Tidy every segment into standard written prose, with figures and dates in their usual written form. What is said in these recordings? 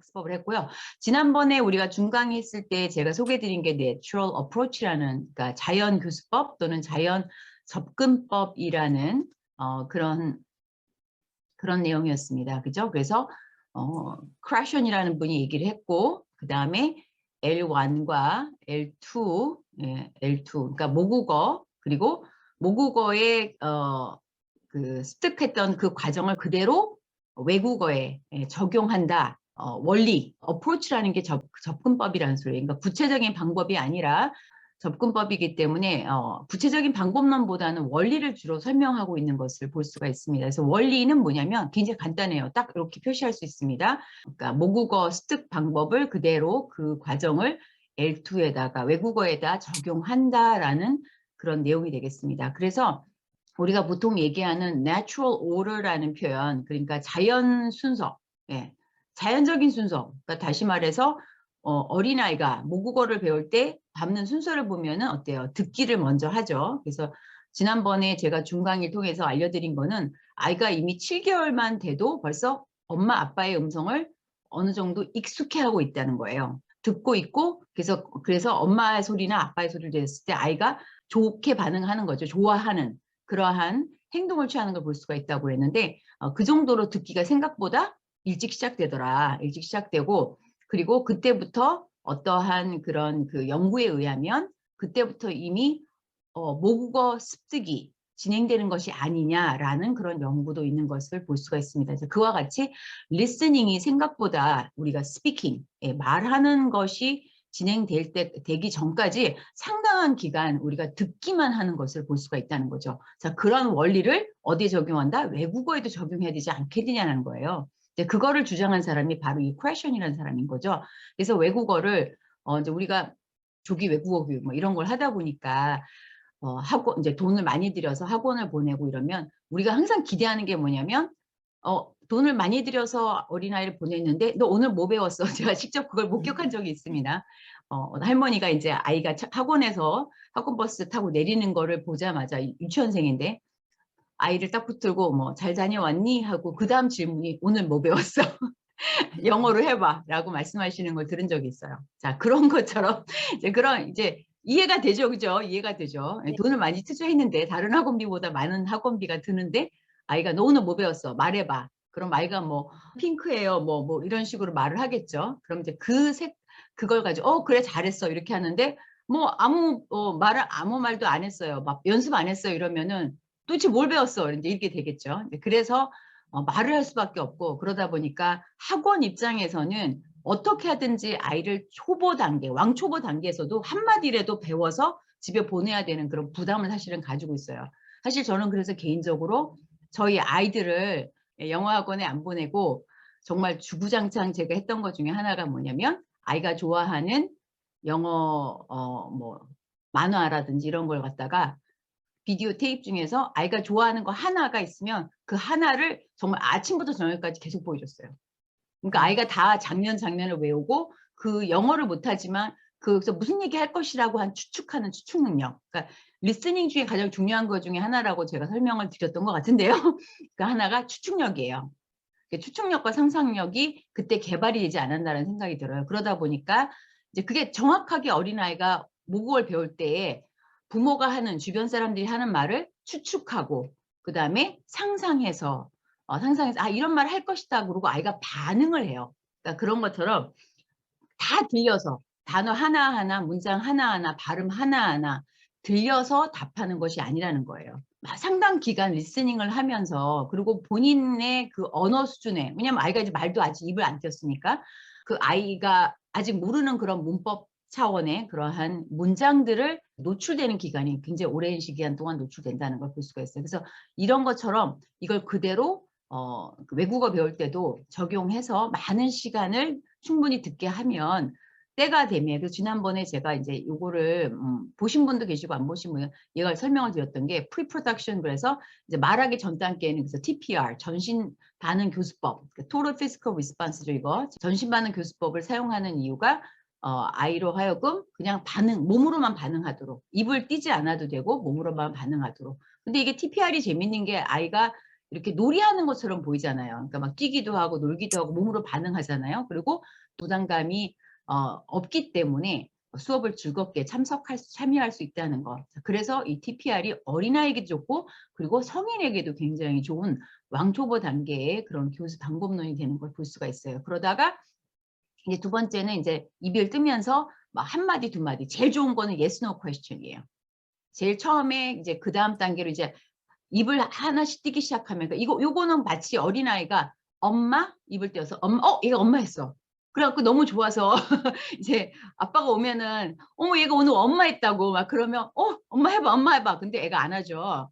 학습법을 했고요. 지난번에 우리가 중강의 했을 때 제가 소개해드린 게 Natural Approach라는, 그러니까 자연 교수법 또는 자연 접근법이라는 그런 내용이었습니다. 그죠? 그래서 크라션이라는 분이 얘기를 했고, 그 다음에 L1과 L2, 그러니까 모국어, 그리고 모국어에 그 습득했던 그 과정을 그대로 외국어에 적용한다. 원리, 어프로치라는 게 접근법이라는 소리예요. 그러니까 구체적인 방법이 아니라 접근법이기 때문에 구체적인 방법론보다는 원리를 주로 설명하고 있는 것을 볼 수가 있습니다. 그래서 원리는 뭐냐면 굉장히 간단해요. 딱 이렇게 표시할 수 있습니다. 그러니까 모국어 습득 방법을 그대로 그 과정을 L2에다가 외국어에다 적용한다라는 그런 내용이 되겠습니다. 그래서 우리가 보통 얘기하는 natural order라는 표현, 그러니까 자연 순서, 자연적인 순서. 그러니까 다시 말해서 어린아이가 모국어를 배울 때 밟는 순서를 보면은 어때요? 듣기를 먼저 하죠. 그래서 지난번에 제가 중강의를 통해서 알려드린 거는 아이가 이미 7개월만 돼도 벌써 엄마 아빠의 음성을 어느 정도 익숙해하고 있다는 거예요. 듣고 있고 그래서 엄마의 소리나 아빠의 소리를 들었을 때 아이가 좋게 반응하는 거죠. 좋아하는 그러한 행동을 취하는 걸 볼 수가 있다고 했는데 그 정도로 듣기가 생각보다 일찍 시작되더라. 일찍 시작되고 그리고 그때부터 어떠한 그런 그 연구에 의하면 그때부터 이미 모국어 습득이 진행되는 것이 아니냐라는 그런 연구도 있는 것을 볼 수가 있습니다. 그래서 그와 같이 리스닝이 생각보다 우리가 스피킹, 말하는 것이 되기 전까지 상당한 기간 우리가 듣기만 하는 것을 볼 수가 있다는 거죠. 자, 그런 원리를 어디에 적용한다? 외국어에도 적용해야 되지 않겠느냐는 거예요. 그거를 주장한 사람이 바로 이 크래션이라는 사람인 거죠. 그래서 외국어를 이제 우리가 조기 외국어 교육 뭐 이런 걸 하다 보니까 학원 이제 돈을 많이 들여서 학원을 보내고 이러면 우리가 항상 기대하는 게 뭐냐면 돈을 많이 들여서 어린아이를 보냈는데 너 오늘 뭐 배웠어? 제가 직접 그걸 목격한 적이 있습니다. 할머니가 이제 아이가 학원에서 학원버스 타고 내리는 거를 보자마자 유치원생인데 아이를 딱 붙들고 뭐 잘 다녀왔니? 하고 그 다음 질문이 오늘 뭐 배웠어? 영어로 해봐 라고 말씀하시는 걸 들은 적이 있어요. 자, 그런 것처럼 이제 이해가 되죠. 그죠? 이해가 되죠. 네. 돈을 많이 투자했는데 다른 학원비보다 많은 학원비가 드는데 아이가 너 오늘 뭐 배웠어? 말해봐. 그럼 아이가 뭐 핑크예요. 뭐 이런 식으로 말을 하겠죠. 그럼 이제 그걸 가지고 그래 잘했어 이렇게 하는데 뭐 아무 말도 안 했어요. 막 연습 안 했어요. 이러면은 도대체 뭘 배웠어? 이제 이렇게 되겠죠. 그래서 말을 할 수밖에 없고 그러다 보니까 학원 입장에서는 어떻게 하든지 아이를 초보 단계, 왕초보 단계에서도 한마디라도 배워서 집에 보내야 되는 그런 부담을 사실은 가지고 있어요. 사실 저는 그래서 개인적으로 저희 아이들을 영어 학원에 안 보내고 정말 주구장창 제가 했던 것 중에 하나가 뭐냐면 아이가 좋아하는 영어 뭐 만화라든지 이런 걸 갖다가 비디오 테이프 중에서 아이가 좋아하는 거 하나가 있으면 그 하나를 정말 아침부터 저녁까지 계속 보여줬어요. 그러니까 아이가 다 장면을 외우고 그 영어를 못하지만 그래서 무슨 얘기 할 것이라고 한 추측하는 추측 능력. 그러니까 리스닝 중에 가장 중요한 것 중에 하나라고 제가 설명을 드렸던 것 같은데요. 그 하나가 추측력이에요. 추측력과 상상력이 그때 개발이 되지 않았다는 생각이 들어요. 그러다 보니까 이제 그게 정확하게 어린아이가 모국어를 배울 때에 부모가 하는 주변 사람들이 하는 말을 추측하고 그다음에 상상해서 이런 말 할 것이다 그러고 아이가 반응을 해요. 그러니까 그런 것처럼 다 들려서 단어 하나하나 문장 하나하나 발음 하나하나 들려서 답하는 것이 아니라는 거예요. 상당 기간 리스닝을 하면서 그리고 본인의 그 언어 수준에 왜냐하면 아이가 이제 말도 아직 입을 안 띄었으니까 그 아이가 아직 모르는 그런 문법 차원의 그러한 문장들을 노출되는 기간이 굉장히 오랜 시간 동안 노출된다는 걸 볼 수가 있어요. 그래서 이런 것처럼 이걸 그대로 외국어 배울 때도 적용해서 많은 시간을 충분히 듣게 하면 때가 되면 그래서 지난번에 제가 이제 요거를 보신 분도 계시고 안 보신 분은 얘가 설명을 드렸던 게 프리프로덕션 그래서 이제 말하기 전 단계는 그래서 TPR 전신 반응 교수법 Total Physical Response죠 이거 전신 반응 교수법을 사용하는 이유가 아이로 하여금 그냥 몸으로만 반응하도록 입을 띄지 않아도 되고 몸으로만 반응하도록 근데 이게 TPR이 재밌는 게 아이가 이렇게 놀이하는 것처럼 보이잖아요. 그러니까 막 뛰기도 하고 놀기도 하고 몸으로 반응하잖아요. 그리고 부담감이 없기 때문에 수업을 즐겁게 참여할 수 있다는 거. 그래서 이 TPR이 어린아이에게도 좋고 그리고 성인에게도 굉장히 좋은 왕초보 단계의 그런 교수 방법론이 되는 걸 볼 수가 있어요. 그러다가 이제 두 번째는 이제 입을 뜨면서 막 한 마디 두 마디. 제일 좋은 거는 yes no question이에요. 제일 처음에 이제 그 다음 단계로 이제 입을 하나씩 띄기 시작하면 요거는 마치 어린아이가 엄마 입을 떼어서 얘가 엄마 했어. 그래갖고 너무 좋아서 이제 아빠가 오면은 어머 얘가 오늘 엄마 했다고 막 그러면 엄마 해봐. 근데 애가 안 하죠.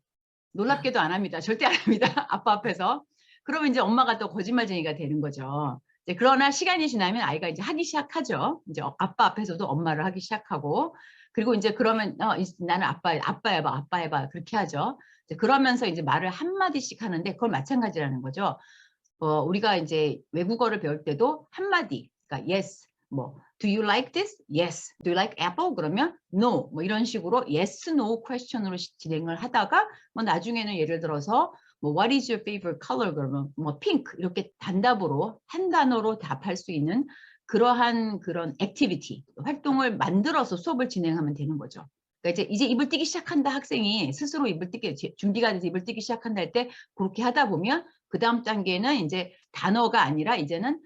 놀랍게도 안 합니다. 절대 안 합니다. 아빠 앞에서. 그러면 이제 엄마가 또 거짓말쟁이가 되는 거죠. 이제 그러나 시간이 지나면 아이가 이제 하기 시작하죠. 이제 아빠 앞에서도 엄마를 하기 시작하고 그리고 이제 그러면 나는 아빠 해봐 그렇게 하죠. 이제 그러면서 이제 말을 한 마디씩 하는데 그걸 마찬가지라는 거죠. 우리가 이제 외국어를 배울 때도 한 마디, 그러니까 yes, 뭐 do you like this? Yes. Do you like apple? 그러면 no. 뭐 이런 식으로 yes, no question으로 진행을 하다가 뭐 나중에는 예를 들어서 뭐 what is your favorite color? 그러면 뭐 pink 이렇게 단답으로 한 단어로 답할 수 있는 그러한 그런 액티비티 활동을 만들어서 수업을 진행하면 되는 거죠. 그러니까 이제 입을 띄기 시작한다 학생이 스스로 입을 띄기 준비가 돼서 입을 띄기 시작한다 할 때 그렇게 하다 보면 그 다음 단계는 이제 단어가 아니라 이제는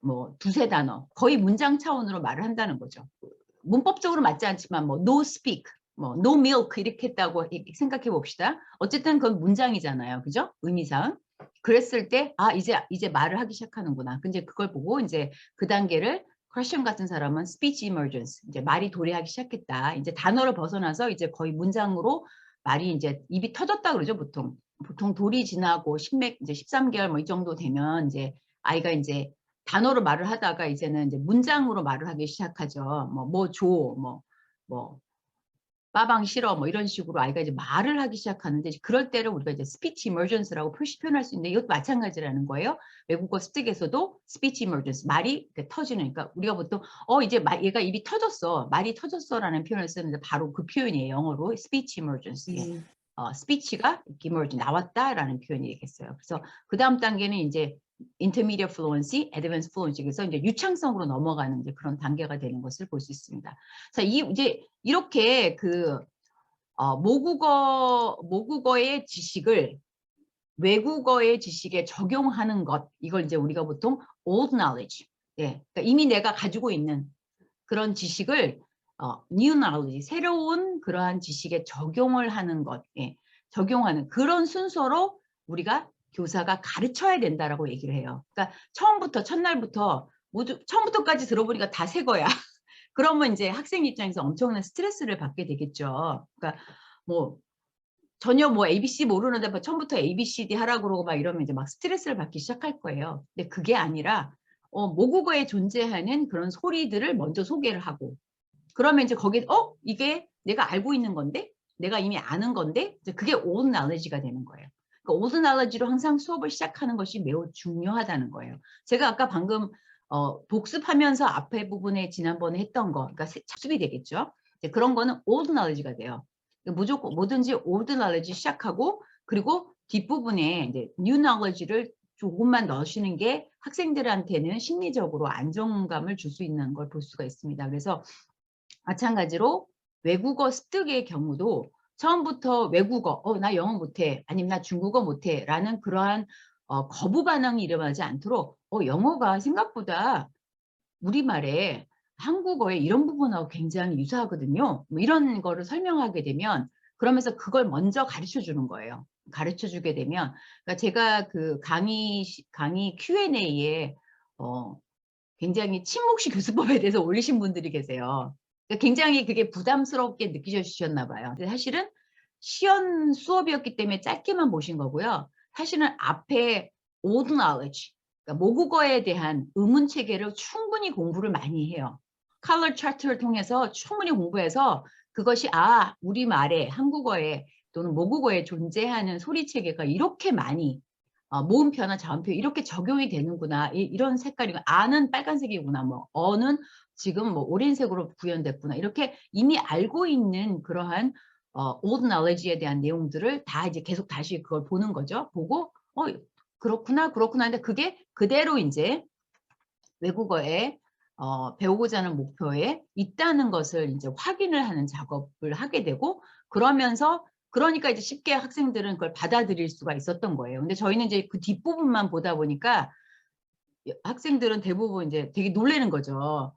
뭐 두세 단어 거의 문장 차원으로 말을 한다는 거죠. 문법적으로 맞지 않지만 뭐 no speak, 뭐 no milk 이렇게 했다고 생각해 봅시다. 어쨌든 그건 문장이잖아요. 그죠? 의미상. 그랬을 때 이제 말을 하기 시작하는구나. 근데 그걸 보고 이제 그 단계를 크러션 같은 사람은 speech emergence, 이제 말이 도래하기 시작했다. 이제 단어를 벗어나서 이제 거의 문장으로 말이 이제 입이 터졌다 그러죠, 보통. 보통 돌이 지나고 이제 13개월 뭐 이 정도 되면 이제 아이가 이제 단어로 말을 하다가 이제는 이제 문장으로 말을 하기 시작하죠. 뭐 줘, 뭐 빠방 싫어, 뭐 이런 식으로 아이가 이제 말을 하기 시작하는데 그럴 때를 우리가 이제 스피치 이머전스라고 표현할 수 있는데 이것도 마찬가지라는 거예요. 외국어 습득에서도 스피치 이머전스 말이 터지는, 그러니까 우리가 보통 이제 얘가 입이 터졌어, 말이 터졌어라는 표현을 쓰는데 바로 그 표현이에요. 영어로 스피치 이머전스. 스피치가 emerge 나왔다라는 표현이 되겠어요. 그래서 그 다음 단계는 이제 intermediate fluency, advanced fluency. 그래서 이제 유창성으로 넘어가는 이제 그런 단계가 되는 것을 볼 수 있습니다. 자, 이제 이렇게 그 모국어의 지식을 외국어의 지식에 적용하는 것, 이걸 이제 우리가 보통 old knowledge, 그러니까 이미 내가 가지고 있는 그런 지식을 new knowledge, 새로운 그러한 지식에 적용을 하는 것, 적용하는 그런 순서로 우리가 교사가 가르쳐야 된다라고 얘기를 해요. 그러니까 첫날부터 모두 처음부터까지 들어보니까 다 새 거야. 그러면 이제 학생 입장에서 엄청난 스트레스를 받게 되겠죠. 그러니까 뭐 전혀 뭐 ABC 모르는데 처음부터 ABCD 하라고 그러고 막 이러면 이제 막 스트레스를 받기 시작할 거예요. 근데 그게 아니라 모국어에 존재하는 그런 소리들을 먼저 소개를 하고 그러면 이제 거기에 이게 내가 알고 있는 건데 내가 이미 아는 건데 이제 그게 old knowledge가 되는 거예요. 그러니까 old knowledge로 항상 수업을 시작하는 것이 매우 중요하다는 거예요. 제가 아까 방금 복습하면서 앞에 부분에 지난번에 했던 거, 그러니까 복습이 되겠죠. 그런 거는 old knowledge가 돼요. 무조건 뭐든지 old knowledge 시작하고 그리고 뒷부분에 이제 new knowledge를 조금만 넣으시는 게 학생들한테는 심리적으로 안정감을 줄 수 있는 걸 볼 수가 있습니다. 그래서 마찬가지로 외국어 습득의 경우도 처음부터 외국어, 나 영어 못해, 아니면 나 중국어 못해 라는 그러한 거부 반응이 일어나지 않도록 영어가 생각보다 우리말에 한국어의 이런 부분하고 굉장히 유사하거든요. 뭐 이런 거를 설명하게 되면 그러면서 그걸 먼저 가르쳐 주는 거예요. 가르쳐 주게 되면 그러니까 제가 그 강의 Q&A에 굉장히 침묵식 교수법에 대해서 올리신 분들이 계세요. 그러니까 굉장히 그게 부담스럽게 느끼셨나 봐요. 근데 사실은 시연 수업이었기 때문에 짧게만 보신 거고요. 사실은 앞에 old knowledge, 그러니까 모국어에 대한 의문 체계를 충분히 공부를 많이 해요. 컬러 차트를 통해서 충분히 공부해서 그것이 우리말에 한국어에 또는 모국어에 존재하는 소리 체계가 이렇게 많이 모음표나 자음표 이렇게 적용이 되는구나. 이런 색깔이 아는 빨간색이구나. 뭐 어는 지금 뭐 오렌색으로 구현됐구나. 이렇게 이미 알고 있는 그러한 old knowledge에 대한 내용들을 다 이제 계속 다시 그걸 보는 거죠. 보고 그렇구나, 그렇구나. 근데 그게 그대로 이제 외국어에 배우고자 하는 목표에 있다는 것을 이제 확인을 하는 작업을 하게 되고 그러면서 그러니까 이제 쉽게 학생들은 그걸 받아들일 수가 있었던 거예요. 근데 저희는 이제 그 뒷부분만 보다 보니까 학생들은 대부분 이제 되게 놀라는 거죠.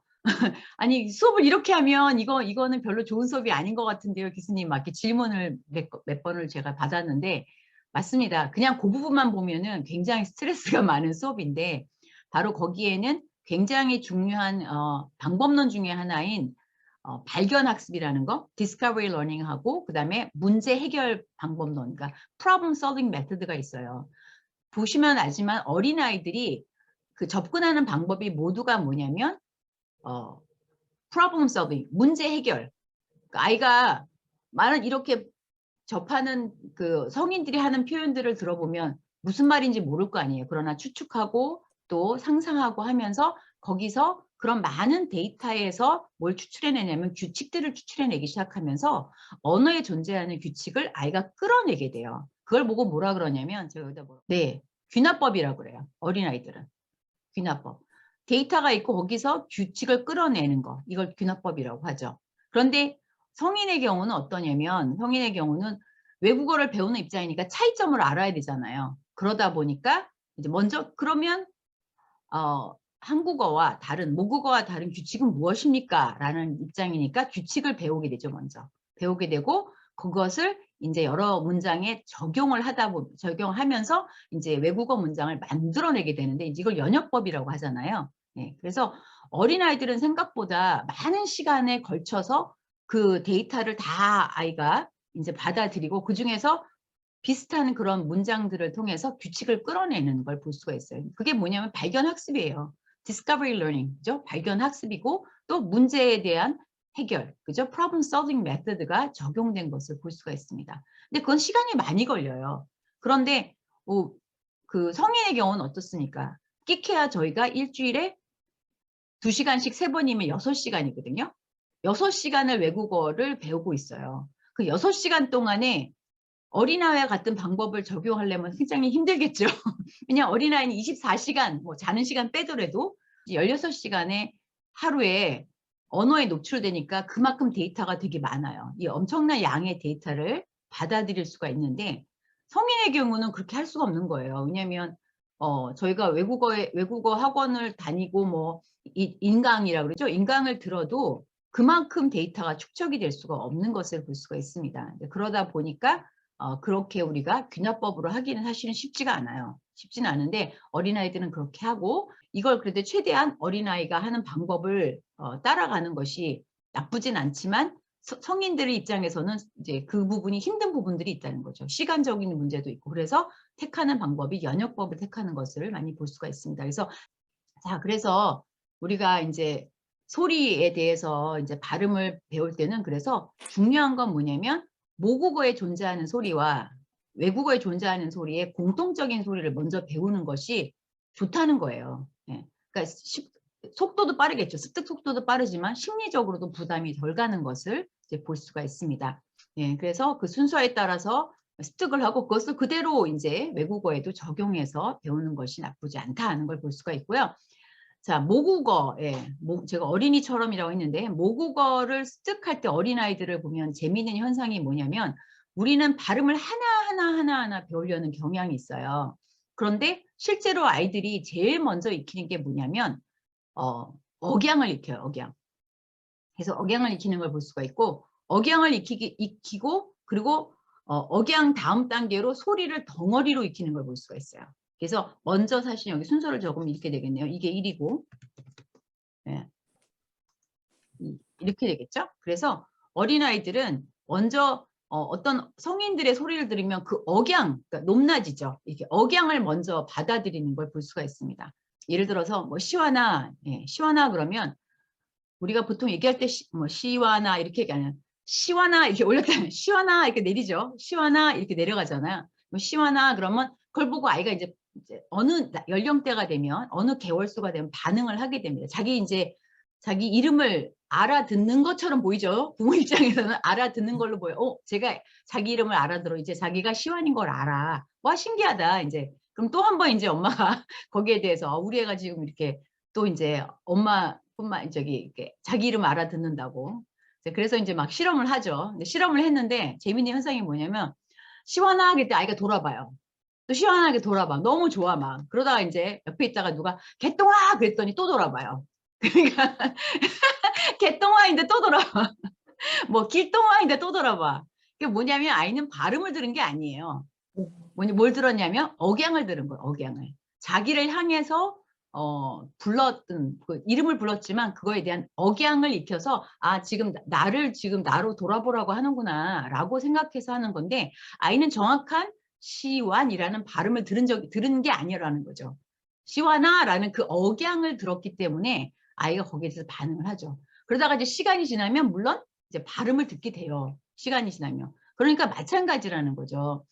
아니 수업을 이렇게 하면 이거는 별로 좋은 수업이 아닌 것 같은데요, 교수님. 막 이렇게 질문을 몇 번을 제가 받았는데 맞습니다. 그냥 그 부분만 보면은 굉장히 스트레스가 많은 수업인데 바로 거기에는 굉장히 중요한 방법론 중에 하나인 발견 학습이라는 거, discovery learning하고 그다음에 문제 해결 방법론, 그러니까 problem solving method가 있어요. 보시면 알지만 어린아이들이 그 접근하는 방법이 모두가 뭐냐면 problem solving, 문제 해결. 그러니까 아이가 말은 이렇게 접하는 그 성인들이 하는 표현들을 들어보면 무슨 말인지 모를 거 아니에요. 그러나 추측하고 또 상상하고 하면서 거기서 그런 많은 데이터에서 뭘 추출해내냐면 규칙들을 추출해내기 시작하면서 언어에 존재하는 규칙을 아이가 끌어내게 돼요. 그걸 보고 뭐라 그러냐면 제가 여기다 네, 귀납법이라고 그래요. 어린아이들은. 귀납법. 데이터가 있고 거기서 규칙을 끌어내는 거. 이걸 귀납법이라고 하죠. 그런데 성인의 경우는 어떠냐면 성인의 경우는 외국어를 배우는 입장이니까 차이점을 알아야 되잖아요. 그러다 보니까 이제 먼저 그러면 한국어와 다른 모국어와 다른 규칙은 무엇입니까? 라는 입장이니까 규칙을 배우게 되죠. 먼저. 배우게 되고 그것을 이제 여러 문장에 적용하면서 이제 외국어 문장을 만들어내게 되는데 이걸 연역법이라고 하잖아요. 네, 그래서 어린아이들은 생각보다 많은 시간에 걸쳐서 그 데이터를 다 아이가 이제 받아들이고 그중에서 비슷한 그런 문장들을 통해서 규칙을 끌어내는 걸 볼 수가 있어요. 그게 뭐냐면 발견 학습이에요. discovery learning, 그죠? 발견 학습이고 또 문제에 대한 해결, 그죠? problem solving method가 적용된 것을 볼 수가 있습니다. 근데 그건 시간이 많이 걸려요. 그런데 그 성인의 경우는 어떻습니까? 끼케야 저희가 일주일에 2시간씩 3번이면 6시간이거든요. 6시간을 외국어를 배우고 있어요. 그 6시간 동안에 어린아이와 같은 방법을 적용하려면 굉장히 힘들겠죠. 그냥 어린아이는 24시간, 뭐 자는 시간 빼더라도 16시간에 하루에 언어에 노출되니까 그만큼 데이터가 되게 많아요. 이 엄청난 양의 데이터를 받아들일 수가 있는데 성인의 경우는 그렇게 할 수가 없는 거예요. 왜냐하면 저희가 외국어 학원을 다니고 뭐 인강이라고 그러죠. 인강을 들어도 그만큼 데이터가 축적이 될 수가 없는 것을 볼 수가 있습니다. 그러다 보니까 그렇게 우리가 귀납법으로 하기는 사실은 쉽지가 않아요. 쉽지는 않은데 어린아이들은 그렇게 하고 이걸 그래도 최대한 어린아이가 하는 방법을 따라가는 것이 나쁘진 않지만 성인들의 입장에서는 이제 그 부분이 힘든 부분들이 있다는 거죠. 시간적인 문제도 있고 그래서 택하는 방법이 연역법을 택하는 것을 많이 볼 수가 있습니다. 그래서 우리가 이제 소리에 대해서 이제 발음을 배울 때는 그래서 중요한 건 뭐냐면 모국어에 존재하는 소리와 외국어에 존재하는 소리의 공통적인 소리를 먼저 배우는 것이 좋다는 거예요. 예. 그러니까 속도도 빠르겠죠. 습득 속도도 빠르지만 심리적으로도 부담이 덜 가는 것을 이제 볼 수가 있습니다. 예. 그래서 그 순서에 따라서 습득을 하고 그것을 그대로 이제 외국어에도 적용해서 배우는 것이 나쁘지 않다는 걸 볼 수가 있고요. 자, 모국어. 예. 제가 어린이처럼이라고 했는데 모국어를 습득할 때 어린아이들을 보면 재미있는 현상이 뭐냐면 우리는 발음을 하나하나 배우려는 경향이 있어요. 그런데 실제로 아이들이 제일 먼저 익히는 게 뭐냐면 억양을 익혀요. 억양. 그래서 억양을 익히는 걸 볼 수가 있고 억양을 익히고 그리고 억양 다음 단계로 소리를 덩어리로 익히는 걸 볼 수가 있어요. 그래서 먼저 사실 여기 순서를 적으면 이렇게 되겠네요. 이게 1이고 예. 이렇게 되겠죠? 그래서 어린아이들은 먼저 어떤 성인들의 소리를 들으면 그 억양, 그러니까 높낮이죠. 이렇게 억양을 먼저 받아들이는 걸 볼 수가 있습니다. 예를 들어서 뭐 시와나, 예, 시와나 그러면 우리가 보통 얘기할 때 뭐 시와나 이렇게 얘기하면 시와나 이렇게 올렸다면 시와나 이렇게 내리죠. 시와나 이렇게 내려가잖아요. 뭐 시와나 그러면 그걸 보고 아이가 이제 어느 연령대가 되면 어느 개월수가 되면 반응을 하게 됩니다. 자기 이름을 알아듣는 것처럼 보이죠. 부모 입장에서는 알아듣는 걸로 보여. 제가 자기 이름을 알아들어. 이제 자기가 시완인 걸 알아. 와 신기하다. 이제 그럼 또 한 번 이제 엄마가 거기에 대해서 우리 애가 지금 이렇게 또 이제 엄마뿐만 저기 이렇게 자기 이름 알아듣는다고. 그래서 이제 막 실험을 하죠. 근데 실험을 했는데 재밌는 현상이 뭐냐면 시원하게 때 아이가 돌아봐요. 또 시원하게 돌아봐. 너무 좋아 막. 그러다가 이제 옆에 있다가 누가 개똥아 그랬더니 또 돌아봐요. 그러니까 개똥아인데 또 돌아봐. 뭐 길동아인데 또 돌아봐. 그게 뭐냐면 아이는 발음을 들은 게 아니에요. 뭘 들었냐면 억양을 들은 거예요. 억양을. 자기를 향해서 불렀던 그 이름을 불렀지만 그거에 대한 억양을 익혀서 아 지금 나를 지금 나로 돌아보라고 하는구나 라고 생각해서 하는 건데 아이는 정확한 시완이라는 발음을 들은 게 아니라는 거죠. 시완아라는 그 억양을 들었기 때문에 아이가 거기에 대해서 반응을 하죠. 그러다가 이제 시간이 지나면 물론 이제 발음을 듣게 돼요. 시간이 지나면. 그러니까 마찬가지라는 거죠.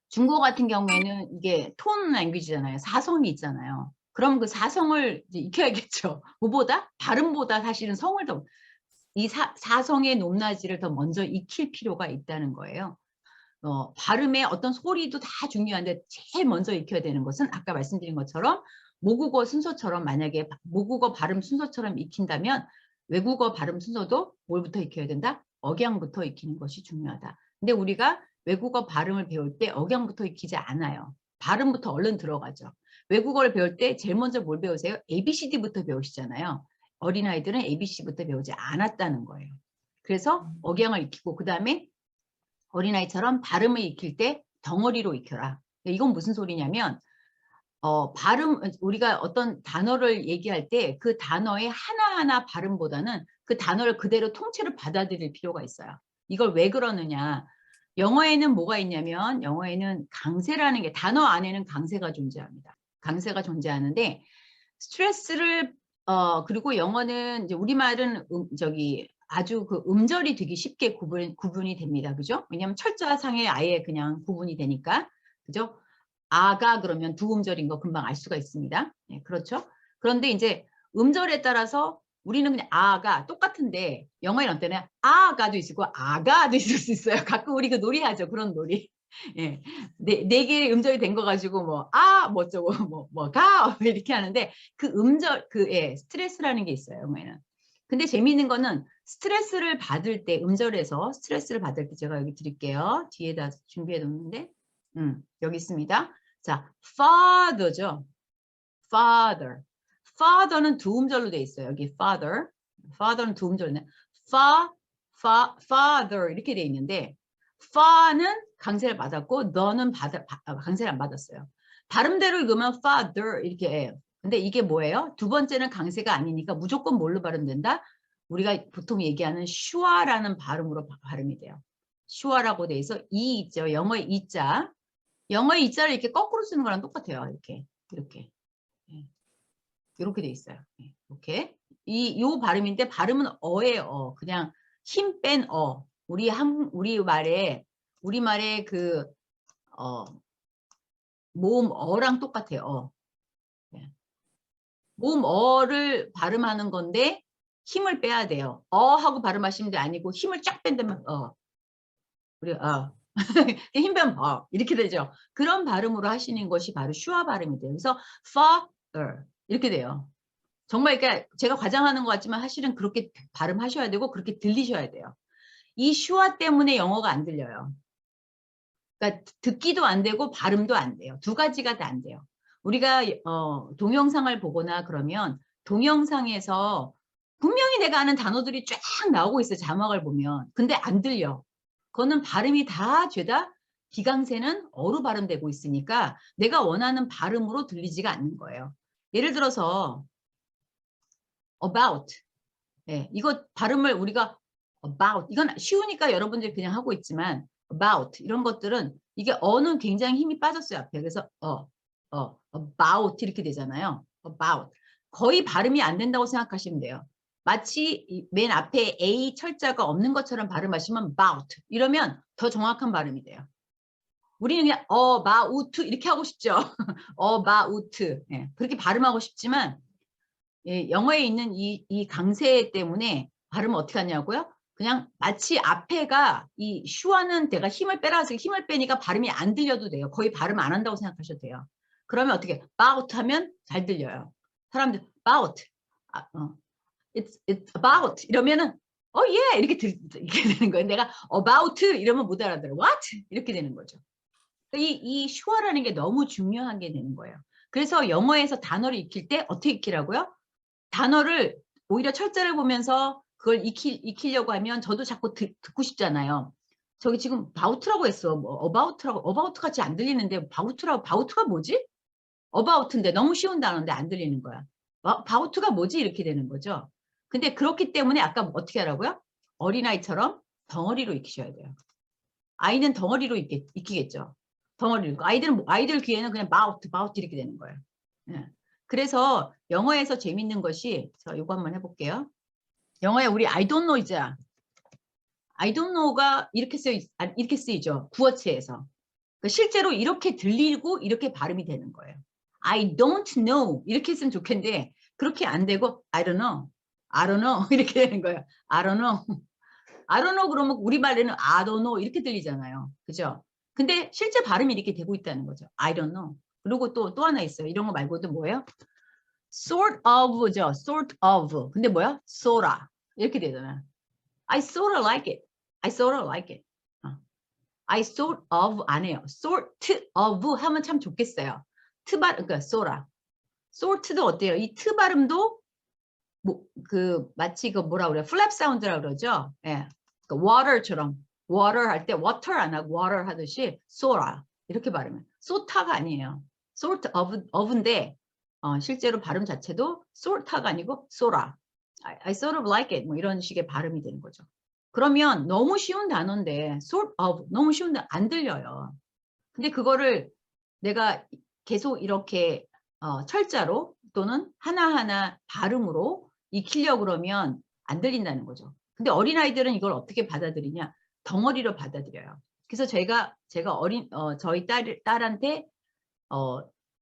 중국어 같은 경우에는 이게 톤 랭귀지잖아요. 사성이 있잖아요. 그럼 그 사성을 이제 익혀야겠죠. 뭐보다? 발음보다 사실은 성을 더, 이 사성의 높낮이를 더 먼저 익힐 필요가 있다는 거예요. 발음의 어떤 소리도 다 중요한데 제일 먼저 익혀야 되는 것은 아까 말씀드린 것처럼 모국어 순서처럼 만약에 모국어 발음 순서처럼 익힌다면 외국어 발음 순서도 뭘부터 익혀야 된다? 억양부터 익히는 것이 중요하다. 근데 우리가 외국어 발음을 배울 때 억양부터 익히지 않아요. 발음부터 얼른 들어가죠. 외국어를 배울 때 제일 먼저 뭘 배우세요? ABCD부터 배우시잖아요. 어린아이들은 ABC부터 배우지 않았다는 거예요. 그래서 억양을 익히고 그 다음에 어린아이처럼 발음을 익힐 때 덩어리로 익혀라. 이건 무슨 소리냐면 우리가 어떤 단어를 얘기할 때 그 단어의 하나하나 발음보다는 그 단어를 그대로 통째로 받아들일 필요가 있어요. 이걸 왜 그러느냐. 영어에는 뭐가 있냐면 영어에는 강세라는 게 단어 안에는 강세가 존재합니다. 강세가 존재하는데 스트레스를 그리고 영어는 이제 우리말은 아주 그 음절이 되게 쉽게 구분이 됩니다. 그죠? 왜냐하면 철자상에 아예 그냥 구분이 되니까. 그죠? 아가 그러면 두 음절인 거 금방 알 수가 있습니다. 네, 그렇죠? 그런데 이제 음절에 따라서 우리는 그냥 아가 똑같은데 영어에는 어때는 아가도 있고 아가도 있을 수 있어요. 가끔 우리 그 놀이하죠. 그런 놀이. 예. 네 개의 음절이 된 거 가지고 뭐 어쩌고 가 이렇게 하는데 그 음절 예, 스트레스라는 게 있어요. 영어에는. 근데 재미있는 거는 스트레스를 받을 때 음절에서 스트레스를 받을 때 제가 여기 드릴게요. 뒤에다 준비해 놓는데 여기 있습니다. 자, father죠. father. father는 두 음절로 돼 있어요. 여기 father. father는 두 음절이네. father 이렇게 돼 있는데 fa는 강세를 받았고 너는 강세를 안 받았어요. 발음대로 읽으면 father 이렇게 해요. 근데 이게 뭐예요? 두 번째는 강세가 아니니까 무조건 뭘로 발음된다? 우리가 보통 얘기하는 슈아라는 발음으로 발음이 돼요. 슈아라고 돼 있어. 이 있죠. 영어의 이자. 영어의 이자를 이렇게 거꾸로 쓰는 거랑 똑같아요. 이렇게. 이렇게 돼 있어요. 이렇게. 요 발음인데 발음은 어의 어. 그냥 힘 뺀 어. 우리말에 그 모음 어랑 똑같아요. 어. 모음 어를 발음하는 건데 힘을 빼야 돼요. 어 하고 발음하시는 게 아니고 힘을 쫙 뺀다면 우리 힘 빼면 이렇게 되죠. 그런 발음으로 하시는 것이 바로 슈아 발음이 돼요. 그래서 father 이렇게 돼요. 정말 그러니까 제가 과장하는 것 같지만 사실은 그렇게 발음하셔야 되고 그렇게 들리셔야 돼요. 이 슈아 때문에 영어가 안 들려요. 그러니까 듣기도 안 되고 발음도 안 돼요. 두 가지가 다 안 돼요. 우리가 동영상을 보거나 그러면 동영상에서 분명히 내가 아는 단어들이 쫙 나오고 있어요. 자막을 보면. 근데 안 들려. 그거는 발음이 다 죄다 기강세는 어로 발음되고 있으니까 내가 원하는 발음으로 들리지가 않는 거예요. 예를 들어서 about. 네, 이거 발음을 우리가 about 이건 쉬우니까 여러분들이 그냥 하고 있지만 about 이런 것들은 이게 어는 굉장히 힘이 빠졌어요 앞에. 그래서 about 이렇게 되잖아요. about 거의 발음이 안 된다고 생각하시면 돼요. 마치 맨 앞에 A 철자가 없는 것처럼 발음하시면 about 이러면 더 정확한 발음이 돼요. 우리는 그냥 about 이렇게 하고 싶죠. about 네, 그렇게 발음하고 싶지만 예, 영어에 있는 이 강세 때문에 발음을 어떻게 하냐고요? 그냥 마치 앞에가 이 슈와는 내가 힘을 빼라서 힘을 빼니까 발음이 안 들려도 돼요. 거의 발음 안 한다고 생각하셔도 돼요. 그러면 어떻게 about 하면 잘 들려요. 사람들 about it's about 이러면은 yeah 이렇게 되는 거예요. 내가 about 이러면 못 알아들어. what 이렇게 되는 거죠. 이 슈어라는 게 너무 중요하게 되는 거예요. 그래서 영어에서 단어를 익힐 때 어떻게 익히라고요? 단어를 오히려 철자를 보면서 그걸 익히려고 하면 저도 자꾸 듣고 싶잖아요. 저기 지금 baut라고 했어. 뭐 about라고 about 같이 안 들리는데 baut가 뭐지? about인데 너무 쉬운 단어인데 안 들리는 거야. baut가 뭐지? 이렇게 되는 거죠. 근데 그렇기 때문에 아까 어떻게 하라고요? 어린아이처럼 덩어리로 익히셔야 돼요. 아이는 덩어리로 익히겠죠. 덩어리로. 아이들 귀에는 그냥 about 이렇게 되는 거예요. 예. 그래서 영어에서 재밌는 것이 이거 한번 해볼게요. 영어에 우리 I don't know 있잖아. I don't know가 이렇게 쓰이죠. 구어체에서. 실제로 이렇게 들리고 이렇게 발음이 되는 거예요. I don't know 이렇게 했으면 좋겠는데 그렇게 안 되고 I don't know, I don't know 이렇게 되는 거예요. I don't know, I don't know 그러면 우리말에는 I don't know 이렇게 들리잖아요. 그죠? 근데 실제 발음이 이렇게 되고 있다는 거죠. I don't know. 그리고 또 하나 있어요. 이런 거 말고도 뭐예요? sort of죠. sort of. 근데 뭐야? sorta. 이렇게 되잖아. I sort of like it. I sort of like it. I sort of 안 해요. sort of 하면 참 좋겠어요. 그러니까 sorta. sort도 어때요? 이 트 발음도 마치 뭐라 그래요? 플랩 사운드라 그러죠. 예. 그러니까 water처럼 water 할 때 water 안 하고 water 하듯이 sorta 이렇게 발음해요. sorta가 아니에요. sort of인데 실제로 발음 자체도 sorta가 아니고 sorta. I sort of like it 뭐 이런 식의 발음이 되는 거죠. 그러면 너무 쉬운 단어인데 sort of 너무 쉬운데 안 들려요. 근데 그거를 내가 계속 이렇게 철자로 또는 하나하나 발음으로 익히려고 그러면 안 들린다는 거죠. 근데 어린아이들은 이걸 어떻게 받아들이냐? 덩어리로 받아들여요. 그래서 제가 저희 딸한테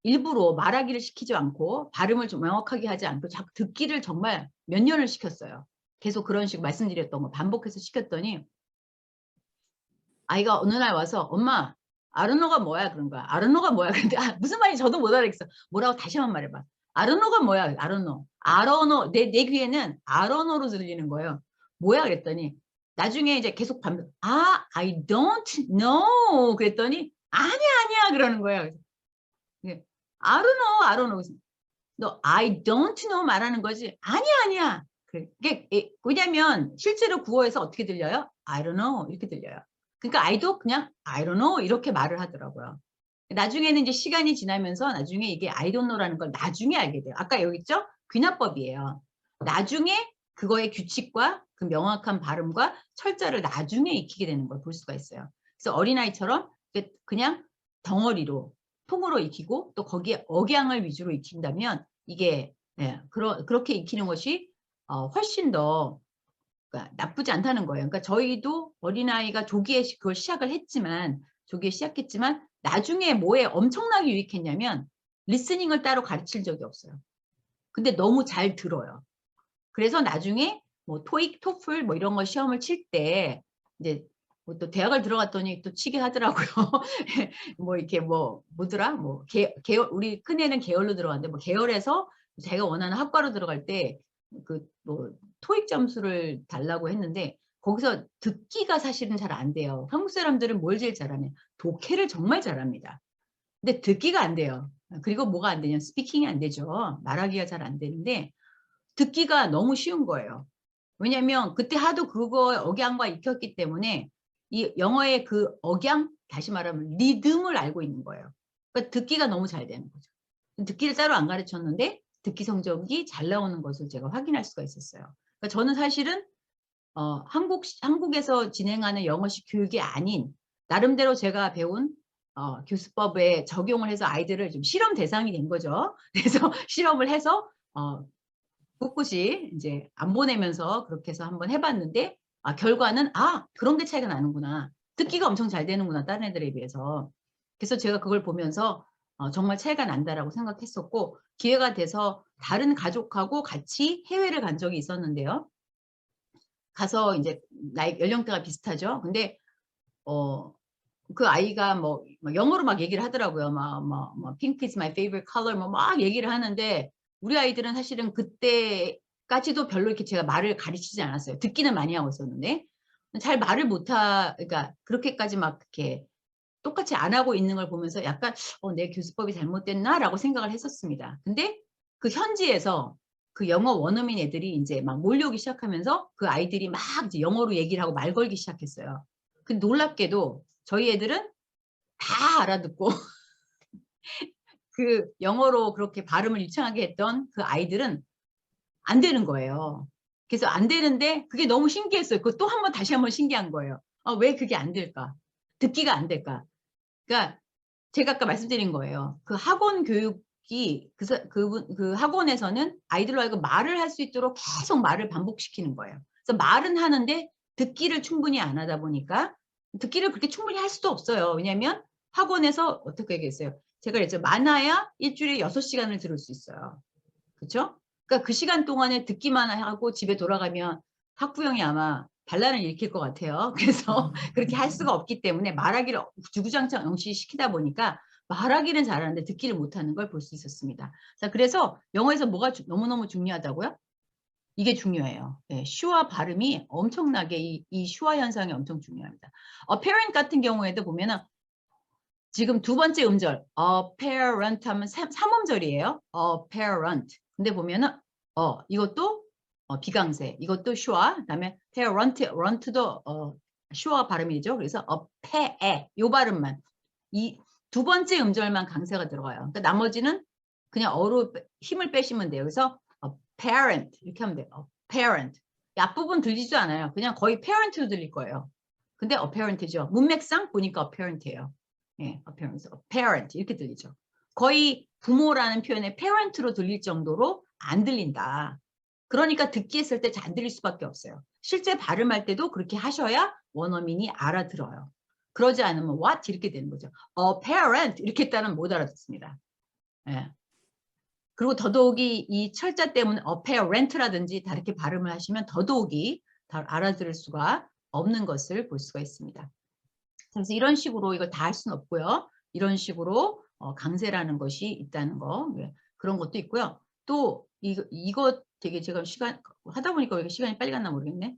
일부러 말하기를 시키지 않고 발음을 좀 명확하게 하지 않고 자꾸 듣기를 정말 몇 년을 시켰어요. 계속 그런 식으로 말씀드렸던 거 반복해서 시켰더니 아이가 어느 날 와서 엄마 아르노가 뭐야 그런 거야. 아르노가 뭐야. 근데 무슨 말인지 저도 못 알아듣겠어. 뭐라고 다시 한번 말해봐. 아르노가 뭐야. 아르노. 아르노. 내 귀에는 아르노로 들리는 거예요. 뭐야 그랬더니 나중에 이제 계속 I don't know 그랬더니 아니야 그러는 거예요. 아르노 너 I don't know 말하는 거지. 아니야. 그게 왜냐면 실제로 구어에서 어떻게 들려요? I don't know 이렇게 들려요. 그러니까 아이도 그냥 I don't know 이렇게 말을 하더라고요. 나중에는 이제 시간이 지나면서 나중에 이게 I don't know라는 걸 나중에 알게 돼요. 아까 여기 있죠? 귀납법이에요. 나중에 그거의 규칙과 그 명확한 발음과 철자를 나중에 익히게 되는 걸 볼 수가 있어요. 그래서 어린아이처럼 그냥 덩어리로 통으로 익히고 또 거기에 억양을 위주로 익힌다면 이게 그렇게 익히는 것이 훨씬 더 그러니까 나쁘지 않다는 거예요. 그러니까 저희도 어린아이가 조기에 그걸 조기에 시작했지만 나중에 뭐에 엄청나게 유익했냐면 리스닝을 따로 가르칠 적이 없어요. 근데 너무 잘 들어요. 그래서 나중에 뭐 토익, 토플 뭐 이런 거 시험을 칠 때 이제 또 대학을 들어갔더니 또 치게 하더라고요. 뭐 이렇게 뭐더라? 우리 큰애는 계열로 들어갔는데 뭐 계열에서 제가 원하는 학과로 들어갈 때 토익 점수를 달라고 했는데 거기서 듣기가 사실은 잘 안 돼요. 한국 사람들은 뭘 제일 잘하냐? 독해를 정말 잘합니다. 근데 듣기가 안 돼요. 그리고 뭐가 안 되냐? 스피킹이 안 되죠. 말하기가 잘 안 되는데 듣기가 너무 쉬운 거예요. 왜냐하면 그때 하도 그거 억양과 익혔기 때문에 이 영어의 그 억양, 다시 말하면 리듬을 알고 있는 거예요. 그러니까 듣기가 너무 잘 되는 거죠. 듣기를 따로 안 가르쳤는데 듣기 성적이 잘 나오는 것을 제가 확인할 수가 있었어요. 그러니까 저는 사실은 한국에서 진행하는 영어식 교육이 아닌 나름대로 제가 배운 교수법에 적용을 해서 아이들을 좀 실험 대상이 된 거죠. 그래서 실험을 해서 꿋꿋이 이제 안 보내면서 그렇게 해서 한번 해봤는데 결과는 그런 게 차이가 나는구나. 듣기가 엄청 잘 되는구나 다른 애들에 비해서. 그래서 제가 그걸 보면서 정말 차이가 난다라고 생각했었고 기회가 돼서 다른 가족하고 같이 해외를 간 적이 있었는데요. 가서 이제 나이 연령대가 비슷하죠. 근데 그 아이가 뭐 영어로 막 얘기를 하더라고요. 막 pink is my favorite color 막 얘기를 하는데 우리 아이들은 사실은 그때까지도 별로 이렇게 제가 말을 가르치지 않았어요. 듣기는 많이 하고 있었는데 잘 말을 그러니까 그렇게까지 막 이렇게 똑같이 안 하고 있는 걸 보면서 약간 내 교수법이 잘못됐나라고 생각을 했었습니다. 근데 그 현지에서 그 영어 원어민 애들이 이제 막 몰려오기 시작하면서 그 아이들이 막 이제 영어로 얘기를 하고 말 걸기 시작했어요. 근데 놀랍게도 저희 애들은 다 알아듣고 그 영어로 그렇게 발음을 유창하게 했던 그 아이들은 안 되는 거예요. 그래서 안 되는데 그게 너무 신기했어요. 그거 또 한 번 다시 한 번 신기한 거예요. 왜 그게 안 될까? 듣기가 안 될까? 그러니까 제가 아까 말씀드린 거예요. 그 학원 교육이 그 학원에서는 아이들로 하여금 말을 할 수 있도록 계속 말을 반복시키는 거예요. 그래서 말은 하는데 듣기를 충분히 안 하다 보니까 듣기를 그렇게 충분히 할 수도 없어요. 왜냐하면 학원에서 어떻게 얘기했어요? 제가 그랬죠. 많아야 일주일에 6시간을 들을 수 있어요. 그렇죠? 그러니까 그 시간 동안에 듣기만 하고 집에 돌아가면 학부형이 아마 반란을 일으킬 것 같아요. 그래서 그렇게 할 수가 없기 때문에 말하기를 주구장창 응시시키다 보니까 말하기는 잘하는데 듣기를 못하는 걸 볼 수 있었습니다. 자, 그래서 영어에서 뭐가 너무너무 중요하다고요? 이게 중요해요. 네, 슈와 발음이 엄청나게 이 슈와 현상이 엄청 중요합니다. parent 같은 경우에도 보면은 지금 두 번째 음절 apparent 하면 3음절이에요. apparent. 근데 보면은 이것도 비강세. 이것도 슈와. 그다음에 parent도 슈와 발음이죠. 그래서 appae 요 발음만. 이 두 번째 음절만 강세가 들어가요. 그러니까 나머지는 그냥 어로 힘을 빼시면 돼요. 그래서 parent 이렇게 하면 돼요. parent. 앞부분 들리지도 않아요. 그냥 거의 parent로 들릴 거예요. 근데 apparent죠. 문맥상 보니까 apparent예요. 예, appearance, parent 이렇게 들리죠. 거의 부모라는 표현에 parent로 들릴 정도로 안 들린다. 그러니까 듣기 했을 때 잘 안 들릴 수밖에 없어요. 실제 발음할 때도 그렇게 하셔야 원어민이 알아들어요. 그러지 않으면 what 이렇게 되는 거죠. parent 이렇게 했다는 못 알아듣습니다. 예. 그리고 더더욱이 이 철자 때문에 apparent라든지 다르게 발음을 하시면 더더욱이 다 알아들을 수가 없는 것을 볼 수가 있습니다. 그래서 이런 식으로 이걸 다 할 수는 없고요. 이런 식으로 강세라는 것이 있다는 거 그런 것도 있고요. 또 이거 되게 제가 시간 하다 보니까 왜 시간이 빨리 갔나 모르겠네.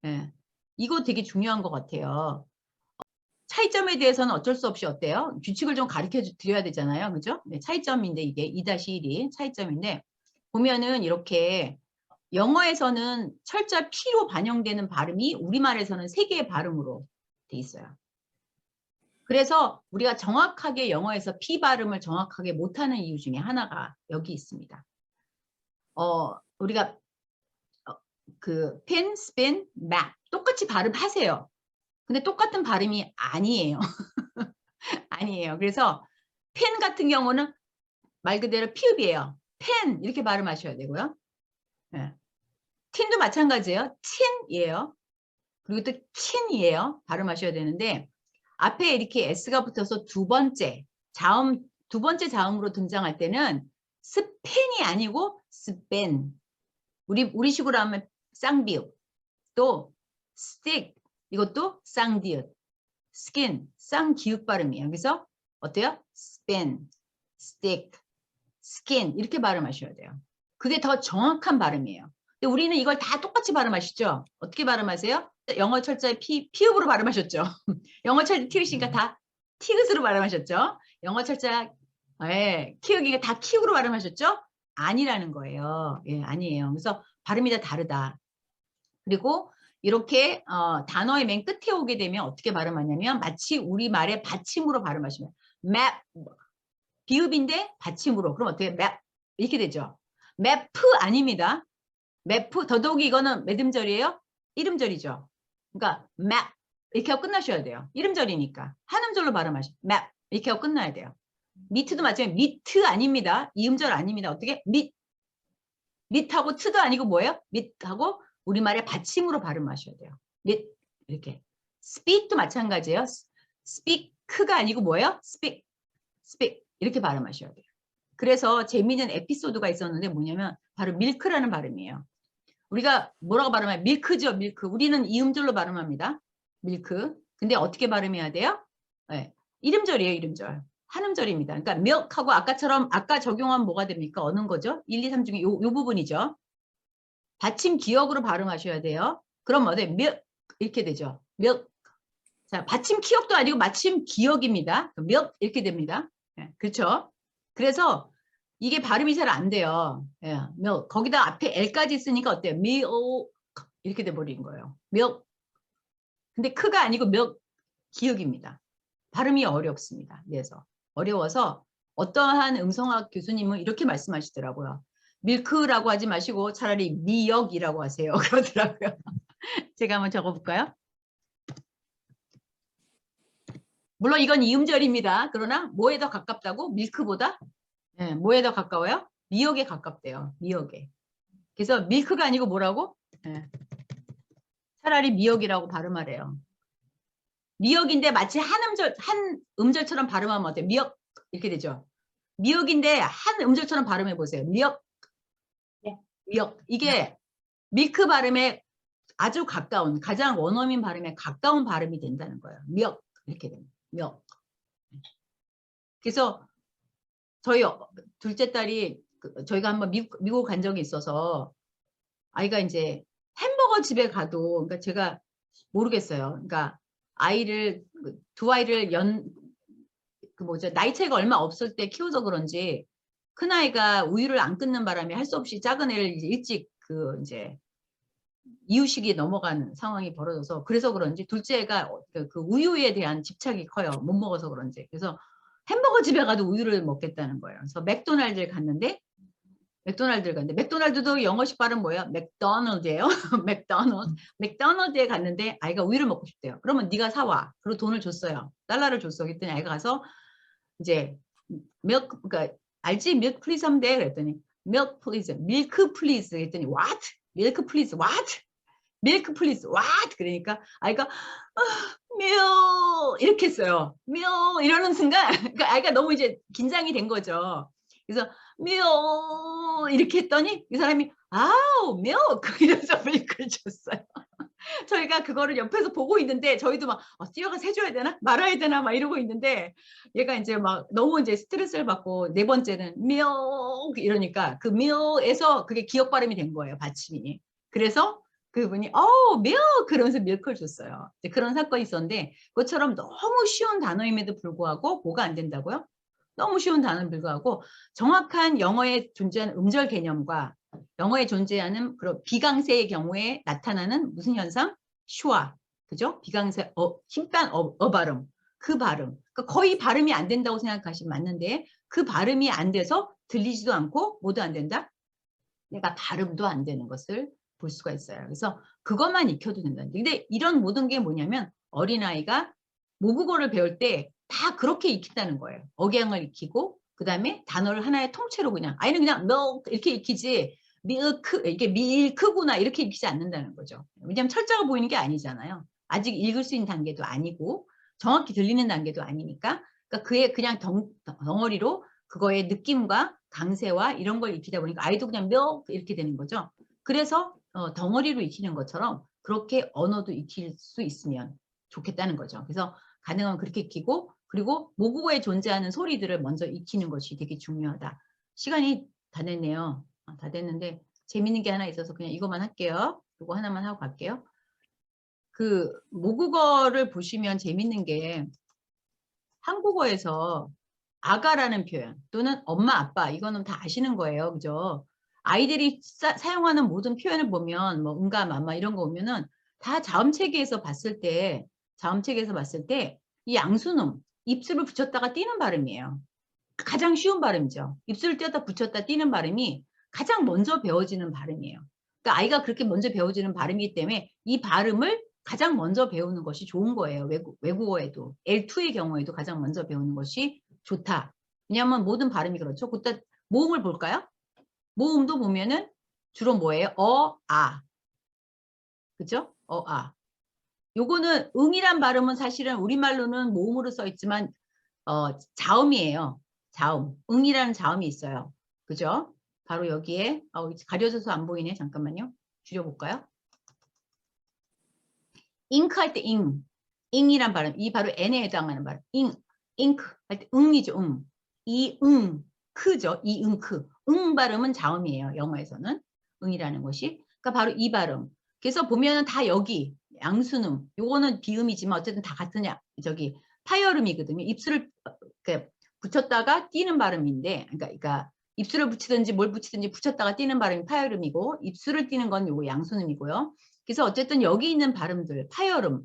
예. 이거 되게 중요한 것 같아요. 차이점에 대해서는 어쩔 수 없이 어때요? 규칙을 좀 가르쳐 드려야 되잖아요. 그죠? 네, 차이점인데 이게 2-1이 차이점인데 보면은 이렇게 영어에서는 철자 P로 반영되는 발음이 우리말에서는 3개의 발음으로 돼 있어요. 그래서 우리가 정확하게 영어에서 P 발음을 정확하게 못하는 이유 중에 하나가 여기 있습니다. 우리가 그 pin, spin, map 똑같이 발음하세요. 근데 똑같은 발음이 아니에요. 아니에요. 그래서 펜 같은 경우는 말 그대로 피읍이에요. 펜 이렇게 발음하셔야 되고요. 네. 틴도 마찬가지예요. 틴이에요. 그리고 또 틴이에요. 발음하셔야 되는데 앞에 이렇게 S가 붙어서 두 번째 자음으로 등장할 때는 스펜이 아니고 스펜. 우리식으로 하면 쌍비읍. 또 stick 이것도 쌍디읒. skin 쌍기읍 발음이에요. 그래서 어때요? spin, stick, skin 이렇게 발음하셔야 돼요. 그게 더 정확한 발음이에요. 근데 우리는 이걸 다 똑같이 발음하시죠? 어떻게 발음하세요? 영어 철자에 피읍으로 발음하셨죠? 영어 철자 티읕이니까 다 티읕으로 발음하셨죠? 영어 철자 키읔이니까 다 키읔으로 발음하셨죠? 아니라는 거예요. 예, 아니에요. 그래서 발음이 다 다르다. 그리고 이렇게 단어의 맨 끝에 오게 되면 어떻게 발음하냐면 마치 우리말의 받침으로 발음하시면 map 비읍인데 받침으로 그럼 어떻게 map 이렇게 되죠. map 아닙니다. map 더더욱이 이거는 몇 음절이에요? 1음절이죠. 그러니까 map 이렇게 하고 끝나셔야 돼요. 1음절이니까 한 음절로 발음하시면 map 이렇게 하고 끝나야 돼요. 미트도 마찬가지예요. 미트 아닙니다. 2음절 아닙니다. 어떻게? 밑하고 트도 아니고 뭐예요? 밑하고 우리말의 받침으로 발음하셔야 돼요. 밑 이렇게. speak도 마찬가지예요. speak가 아니고 뭐예요? speak 이렇게 발음하셔야 돼요. 그래서 재미있는 에피소드가 있었는데 뭐냐면 바로 밀크라는 발음이에요. 우리가 뭐라고 발음해요? 밀크죠, 밀크. 우리는 이 음절로 발음합니다. 밀크. 근데 어떻게 발음해야 돼요? 네. 이름절이에요, 이름절. 한 음절입니다. 그러니까 milk하고 아까처럼 아까 적용하면 뭐가 됩니까? 어느 거죠? 1, 2, 3 중에 요 부분이죠. 받침 기억으로 발음하셔야 돼요. 그럼 어때? milk 이렇게 되죠. milk. 자, 받침 기억도 아니고 마침 기억입니다. milk 이렇게 됩니다. 네, 그렇죠? 그래서 이게 발음이 잘 안 돼요. 예, milk. 거기다 앞에 L까지 쓰니까 어때요? milk 이렇게 돼버린 거예요. milk. 근데 크가 아니고 milk 기억입니다. 발음이 어렵습니다. 그래서 어려워서 어떠한 음성학 교수님은 이렇게 말씀하시더라고요. 밀크라고 하지 마시고 차라리 미역이라고 하세요. 그러더라고요. 제가 한번 적어볼까요? 물론 이건 이음절입니다. 그러나 뭐에 더 가깝다고? 밀크보다? 네, 뭐에 더 가까워요? 미역에 가깝대요. 미역에. 그래서 밀크가 아니고 뭐라고? 네. 차라리 미역이라고 발음하래요. 미역인데 마치 한 음절처럼 발음하면 어때요? 미역 이렇게 되죠. 미역인데 한 음절처럼 발음해 보세요. 미역. 네. 미역. 이게 밀크 발음에 아주 가까운 가장 원어민 발음에 가까운 발음이 된다는 거예요. 미역 이렇게 됩니다. 미역. 그래서 저희 둘째 딸이 저희가 한번 미국 간 적이 있어서 아이가 이제 햄버거 집에 가도 그러니까 제가 모르겠어요. 그러니까 아이를 두 아이를 나이 차이가 얼마 없을 때 키워서 그런지 큰 아이가 우유를 안 끊는 바람에 할 수 없이 작은 애를 이제 일찍 이제 이유식이 넘어가는 상황이 벌어져서 그래서 그런지 둘째 애가 그 우유에 대한 집착이 커요. 못 먹어서 그런지. 그래서 햄버거 집에 가도 우유를 먹겠다는 거예요. 그래서 맥도날드를 갔는데 맥도날드도 영어식 발음 뭐예요? 맥도날드예요. 맥도날드에 갔는데 아이가 우유를 먹고 싶대요. 그러면 네가 사와. 그리고 돈을 줬어요. 달러를 줬어. 그랬더니 아이가 가서 이제 그러니까 알지? 밀크 플리즈 하면 돼. 그랬더니 밀크 플리즈, 밀크 플리즈 그랬더니 what? 밀크 플리즈 what? 밀크 플리즈 what? 그러니까 아이가 묘 이렇게 했어요. 묘 이러는 순간 그러니까 아이가 너무 이제 긴장이 된 거죠. 그래서 묘 이렇게 했더니 이 사람이 아우 밀크 이러면서 밀크를 줬어요. 저희가 그거를 옆에서 보고 있는데 저희도 막 뛰어가서 해줘야 되나 말아야 되나 막 이러고 있는데 얘가 이제 막 너무 이제 스트레스를 받고 네 번째는 묘 이러니까 그 묘에서 그게 기억 발음이 된 거예요. 받침이. 그래서 그분이 밀크 그러면서 밀크를 줬어요. 그런 사건이 있었는데 그것처럼 너무 쉬운 단어임에도 불구하고 뭐가 안 된다고요? 너무 쉬운 단어에 불구하고 정확한 영어에 존재하는 음절 개념과 영어에 존재하는 그런 비강세의 경우에 나타나는 무슨 현상? 슈아, 그죠? 비강세 힘찬 발음, 그 발음. 그러니까 거의 발음이 안 된다고 생각하시면 맞는데 그 발음이 안 돼서 들리지도 않고 뭐도 안 된다? 내가 발음도 안 되는 것을 볼 수가 있어요. 그래서 그것만 익혀도 된다. 근데 이런 모든 게 뭐냐면 어린아이가 모국어를 배울 때 다 그렇게 익힌다는 거예요. 억양을 익히고 그 다음에 단어를 하나의 통째로 그냥 아이는 그냥 milk 이렇게 익히지 밀크 이게 밀크구나 이렇게 익히지 않는다는 거죠. 왜냐하면 철자가 보이는 게 아니잖아요. 아직 읽을 수 있는 단계도 아니고 정확히 들리는 단계도 아니니까 그러니까 그의 그냥 덩어리로 그거의 느낌과 강세와 이런 걸 익히다 보니까 아이도 그냥 milk 이렇게 되는 거죠. 그래서 덩어리로 익히는 것처럼 그렇게 언어도 익힐 수 있으면 좋겠다는 거죠. 그래서 가능하면 그렇게 익히고 그리고 모국어에 존재하는 소리들을 먼저 익히는 것이 되게 중요하다. 시간이 다 됐네요. 다 됐는데 재밌는 게 하나 있어서 그냥 이것만 할게요. 이거 하나만 하고 갈게요. 그 모국어를 보시면 재밌는 게 한국어에서 아가라는 표현 또는 엄마 아빠 이거는 다 아시는 거예요. 그죠? 아이들이 사용하는 모든 표현을 보면 뭐 응가 마마 이런 거 보면은 다 자음체계에서 봤을 때 이 양순음 입술을 붙였다가 띄는 발음이에요. 가장 쉬운 발음이죠. 입술을 띄었다 붙였다 띄는 발음이 가장 먼저 배워지는 발음이에요. 그러니까 아이가 그렇게 먼저 배워지는 발음이기 때문에 이 발음을 가장 먼저 배우는 것이 좋은 거예요. 외국어에도 L2의 경우에도 가장 먼저 배우는 것이 좋다. 왜냐하면 모든 발음이 그렇죠. 그때 모음을 볼까요? 모음도 보면은 주로 뭐예요? 아. 그죠? 아. 요거는 응이란 발음은 사실은 우리말로는 모음으로 써 있지만 자음이에요. 자음. 응이라는 자음이 있어요. 그죠? 바로 여기에 가려져서 안 보이네. 잠깐만요. 줄여볼까요? 잉크 할 때 잉이란 발음, 이 바로 n에 해당하는 발음. 잉크 할 때 응이죠, 응. 크죠, 이응크. 응 발음은 자음이에요, 영어에서는. 응이라는 것이. 그러니까 바로 이 발음. 그래서 보면은 다 여기 양순음, 요거는 비음이지만 어쨌든 다 같은 저기 파열음이거든요. 입술을 이렇게 붙였다가 띄는 발음인데, 그러니까 입술을 붙이든지 뭘 붙이든지 붙였다가 띄는 발음이 파열음이고, 입술을 띄는 건 요거 양순음이고요. 그래서 어쨌든 여기 있는 발음들, 파열음,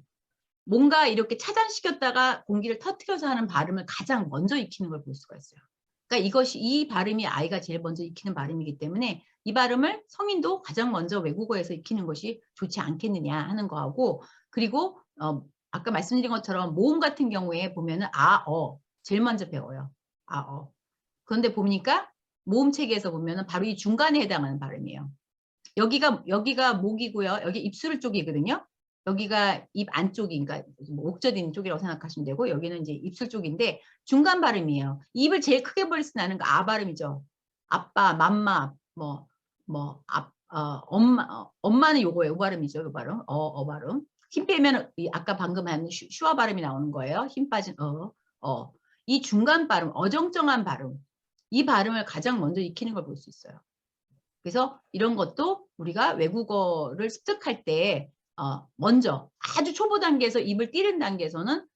뭔가 이렇게 차단시켰다가 공기를 터트려서 하는 발음을 가장 먼저 익히는 걸 볼 수가 있어요. 그러니까 이 발음이 아이가 제일 먼저 익히는 발음이기 때문에 이 발음을 성인도 가장 먼저 외국어에서 익히는 것이 좋지 않겠느냐 하는 거하고, 그리고 아까 말씀드린 것처럼 모음 같은 경우에 보면은 제일 먼저 배워요. 그런데 보니까 모음 체계에서 보면은 바로 이 중간에 해당하는 발음이에요. 여기가 목이고요. 여기 입술 쪽이거든요. 여기가 입 안쪽이, 그러니까 목젖 있는 쪽이라고 생각하시면 되고, 여기는 이제 입술 쪽인데 중간 발음이에요. 입을 제일 크게 벌려서 나는 거 발음이죠. 아빠, 맘마, 엄마는 요거예요. 요 발음이죠. 요 발음. 발음. 힘 빼면 아까 방금 한 슈아 발음이 나오는 거예요. 힘 빠진 이 중간 발음, 어정쩡한 발음. 이 발음을 가장 먼저 익히는 걸 볼 수 있어요. 그래서 이런 것도 우리가 외국어를 습득할 때 먼저 아주 초보 단계에서 입을 띠는 단계에서는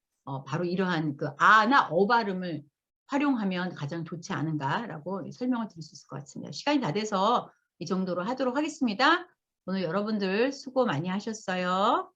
바로 이러한 그 아나 발음을 활용하면 가장 좋지 않은가라고 설명을 드릴 수 있을 것 같습니다. 시간이 다 돼서 이 정도로 하도록 하겠습니다. 오늘 여러분들 수고 많이 하셨어요.